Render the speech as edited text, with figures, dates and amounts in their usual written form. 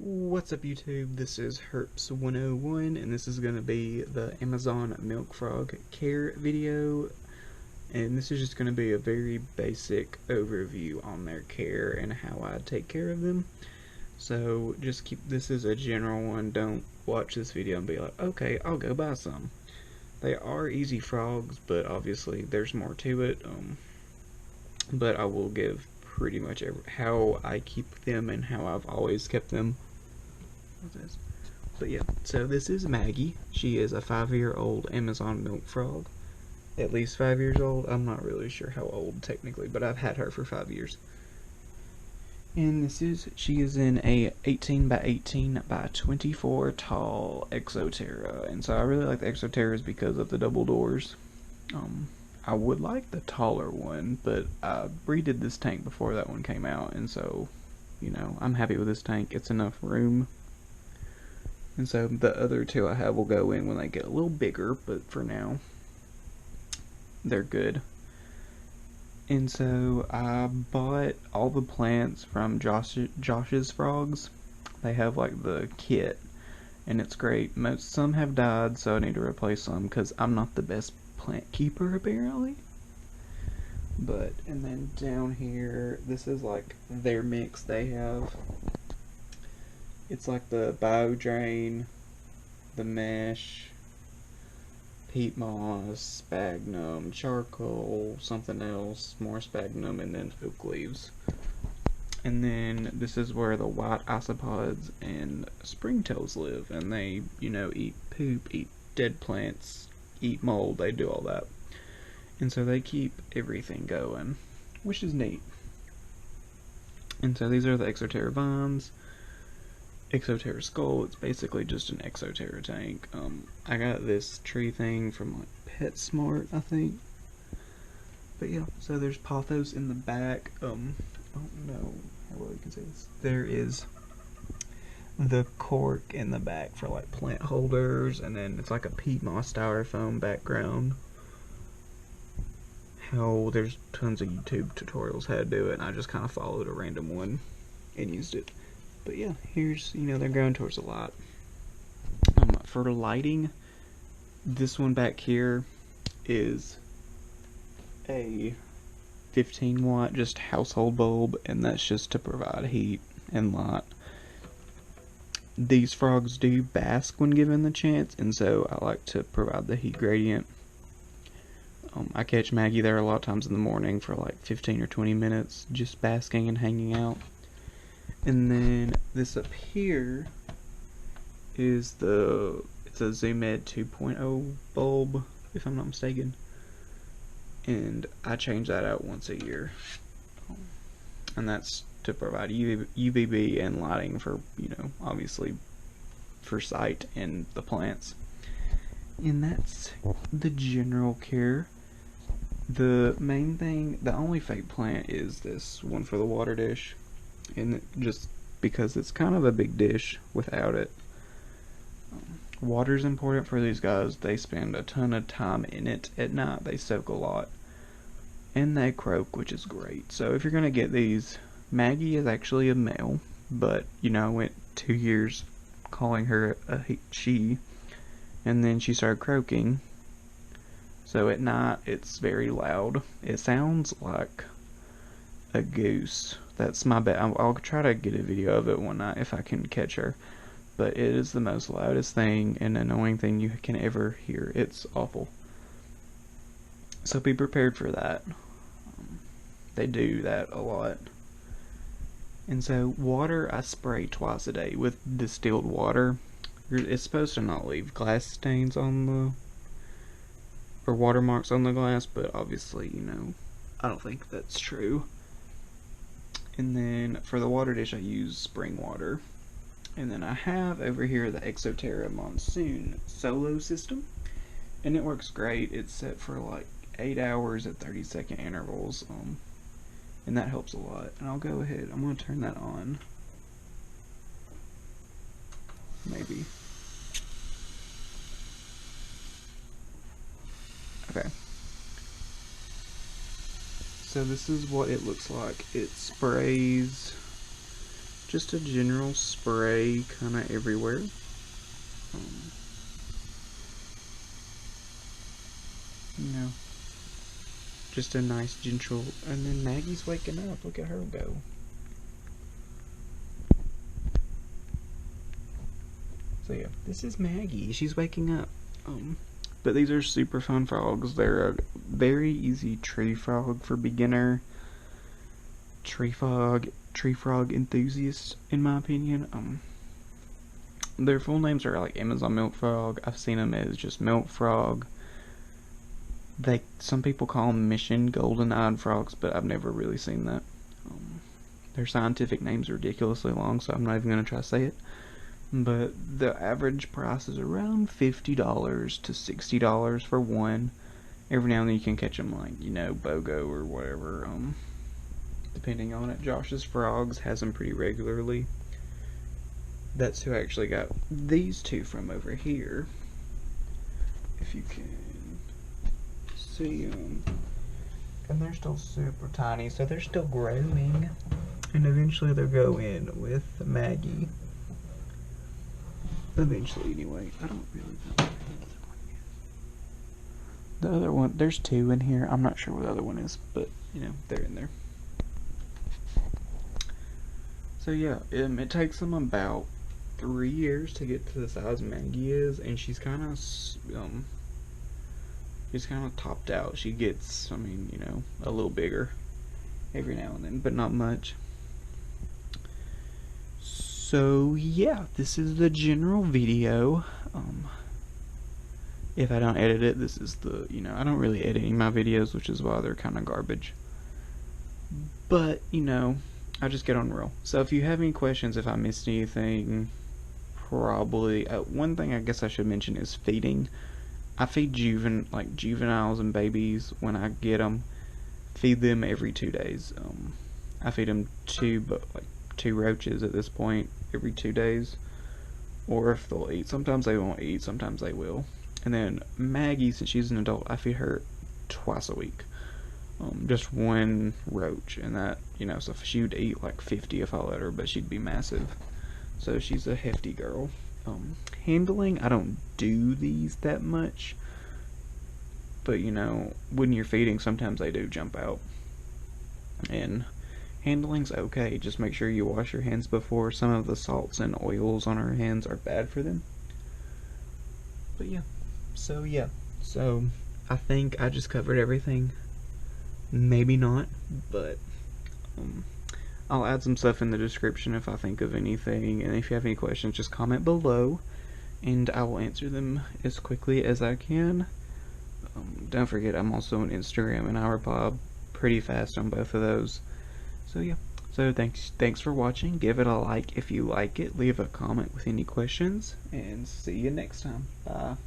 What's up YouTube? This is Herps101 and this is going to be the Amazon Milk Frog care video, and this is just going to be a very basic overview on their care and how I take care of them. So just keep this as a general one. Don't watch this video and be like, okay, I'll go buy some. They are easy frogs, but obviously there's more to it. But I will give pretty much how I keep them and how I've always kept them. This? But yeah, so this is Maggie. She is a 5-year-old Amazon milk frog. At least 5 years old. I'm not really sure how old technically, but I've had her for 5 years. And she is in a 18 by 18 by 24 tall Exoterra. And so I really like the Exoterras because of the double doors. I would like the taller one, but I redid this tank before that one came out, and so, you know, I'm happy with this tank. It's enough room. And so the other two I have will go in when they get a little bigger, but for now, they're good. And so I bought all the plants from Josh's Frogs. They have like the kit, and it's great. Some have died, so I need to replace some because I'm not the best plant keeper apparently. But, and then down here, this is like their mix they have. It's like the bio drain, the mesh, peat moss, sphagnum, charcoal, something else, more sphagnum, and then oak leaves. And then this is where the white isopods and springtails live, and they, you know, eat poop, eat dead plants, eat mold, they do all that. And so they keep everything going, which is neat. And so these are the Exoterra vines. Exoterra skull, it's basically just an Exoterra tank. I got this tree thing from like PetSmart, I think. But yeah, so there's pothos in the back. I don't know how well you can see this. There is the cork in the back for like plant holders, and then it's like a peat moss styrofoam background. How there's tons of YouTube tutorials how to do it, and I just kind of followed a random one and used it. But yeah, here's, you know, they're going towards the light. For lighting, this one back here is a 15 watt just household bulb, and that's just to provide heat and light. These frogs do bask when given the chance, and so I like to provide the heat gradient. I catch Maggie there a lot of times in the morning for like 15 or 20 minutes, just basking and hanging out. And then this up here is it's a Zoo Med 2.0 bulb, if I'm not mistaken. And I change that out once a year. And that's to provide UVB and lighting for, you know, obviously for sight and the plants. And that's the general care. The main thing, the only fake plant is this one for the water dish, and just because it's kind of a big dish without it. Water's important for these guys. They spend a ton of time in it at night. They soak a lot, and they croak, which is great. So if you're gonna get these, Maggie is actually a male, but you know, I went 2 years calling her a she, and then she started croaking. So at night, it's very loud. It sounds like a goose. That's my bet. I'll try to get a video of it one night if I can catch her. But it is the most loudest thing and annoying thing you can ever hear. It's awful. So be prepared for that. They do that a lot. And so water, I spray twice a day with distilled water. It's supposed to not leave glass stains on the or watermarks on the glass, but obviously, you know, I don't think that's true. And then for the water dish, I use spring water. And then I have over here the Exoterra Monsoon Solo system, and it works great. It's set for like 8 hours at 30-second intervals, and that helps a lot. And I'll go ahead, I'm going to turn that on. Maybe. Okay. So this is what it looks like. It sprays just a general spray kind of everywhere. You know, just a nice gentle, and then Maggie's waking up. Look at her go. So yeah, this is Maggie. She's waking up. But these are super fun frogs. They're a very easy tree frog for beginner tree frog enthusiasts, in my opinion. Their full names are like Amazon milk frog. I've seen them as just milk frog. Some people call them mission golden-eyed frogs, but I've never really seen that. Their scientific names are ridiculously long, so I'm not even going to try to say it. But the average price is around $50 to $60 for one. Every now and then you can catch them like, you know, BOGO or whatever, depending on it. Josh's Frogs has them pretty regularly. That's who I actually got these two from over here. If you can see them. And they're still super tiny, so they're still growing. And eventually they'll go in with Maggie. Eventually, anyway. I don't really know. The other one, there's two in here. I'm not sure what the other one is, but, you know, they're in there. So, yeah, it takes them about 3 years to get to the size Maggie is, and she's kind of topped out. She gets, I mean, you know, a little bigger every now and then, but not much. So yeah, this is the general video. If I don't edit it, this is the, you know, I don't really edit any of my videos, which is why they're kind of garbage. But, you know, I just get on roll. So if you have any questions, if I missed anything, probably, one thing I guess I should mention is feeding. I feed juveniles and babies when I get them. Feed them every 2 days. I feed them two roaches at this point every 2 days, or if they'll eat. Sometimes they won't eat, sometimes they will. And then Maggie, since she's an adult, I feed her twice a week, just one roach, and that, you know, so she would eat like 50 if I let her, but she'd be massive, so she's a hefty girl. Handling, I don't do these that much, but you know, when you're feeding, sometimes they do jump out. And handling's okay, just make sure you wash your hands before. Some of the salts and oils on our hands are bad for them. But yeah, so I think I just covered everything. Maybe not, but I'll add some stuff in the description if I think of anything, and if you have any questions, just comment below and I will answer them as quickly as I can. Don't forget, I'm also on Instagram and I reply pretty fast on both of those. So yeah, so thanks for watching. Give it a like if you like it, leave a comment with any questions, and see you next time. Bye.